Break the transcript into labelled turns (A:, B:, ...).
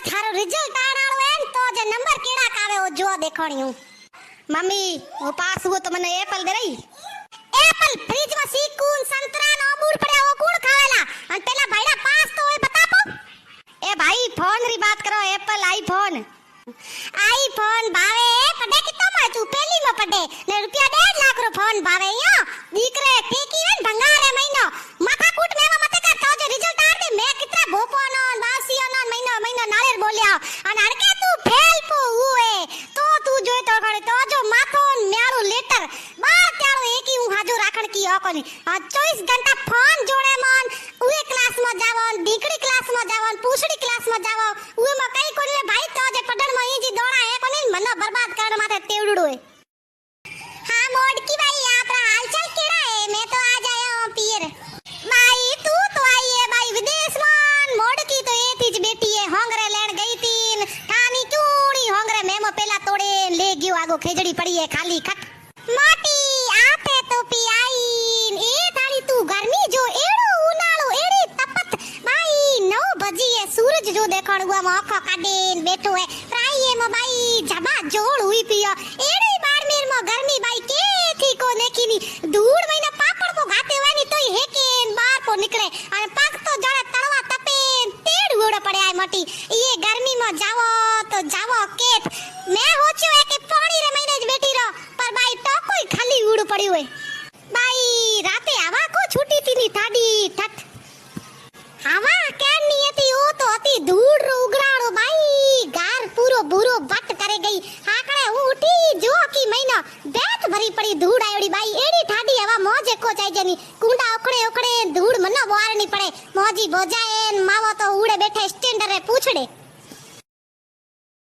A: थारो रिजल्ट आड़ालो है तो जे नंबर केड़ा कावे ओ जो देखणियो।
B: मम्मी वो पास हुओ तो मने एप्पल दे रही।
A: एप्पल फ्रिज में सीकून संतरा नो अंगूर पड़े वो कौन खावेला अन पेला भाईड़ा पास तो होय बता पो।
B: ए भाई फोन री बात करो, एप्पल आईफोन।
A: आईफोन भावे पडे कितो में तू पेली में पडे ने रुपया 1.5 लाख रो फोन भावे यो दीकरे टेकी वे भंगारे महीनो माथा कूट मेवा मते कर तो जे रिजल्ट आर दे मैं कितरा भोपोनो बासियो नो महीनो नालेर बोल्या अन अड़के तू फेल पो हुए तो तू जोय तो खड़े तो जो माथो न्याळो लेटर बार त्याळो एकी हूं हाजो राखण की होकोनी 24 घंटा फोन जोड़े मन उए क्लास में जावो दीकरी क्लास में जावो पूछड़ी क्लास में जावो उए में कई कोनी भाई तो जे पढ़न में ई जी दौड़ा है कोनी मनो बर्बाद करण माथे तेवड़ुडो है। हां मोडकी भाई आपरा हालचाल केड़ा है मैं तो आ जायो पीर भाई तू तो आई है भाई विदेश में मोडकी तो एथी ज बेटी है होंगरे लेण गई थी कानी चूड़ी होंगरे मेमो पेला तोड़े ले गयो आगो खेजड़ी पड़ी है खाली खट मोटी आपे तो पी आई ए थाली तू गर्मी जो एड़ो उनाळो एड़ी तपत भाई 9 बजी है सूरज जो देखण हुआ आंखो काडे बैठो है प्राई में भाई जबा जोड़ हुई पियो एड़ी बाड़मेर में गर्मी भाई के थी को नेकीनी धूड़ महीना पापड़ को घाते हुए नी तो हेके बाहर को निकले और पग तो जड़े तड़वा तपे तेड़ उड़ पड़े आय मोटी ये गर्मी में जावो केत मैं होच्यो है कि पानी रे महीने ज बैठी रहो पर भाई तो कोई खाली उड़ पड़ी हुए भाई राते हवा को छूटी थी नी थाडी ठट हवा केन नी थी ओ तो अति धूड़ रो उगराड़ो भाई गार पूरो बुरो बट करे गई हाकड़े हूं उठी जो की महीना बैठ भरी पड़ी धूड़ आयोड़ी भाई एड़ी ठाडी हवा मोजे को जाय जनी कुंडा ओखड़े धूड़ मनो बोर नी पड़े मोजी बोजाए मावो तो उड़े बैठे स्टैंडर रे पूछड़े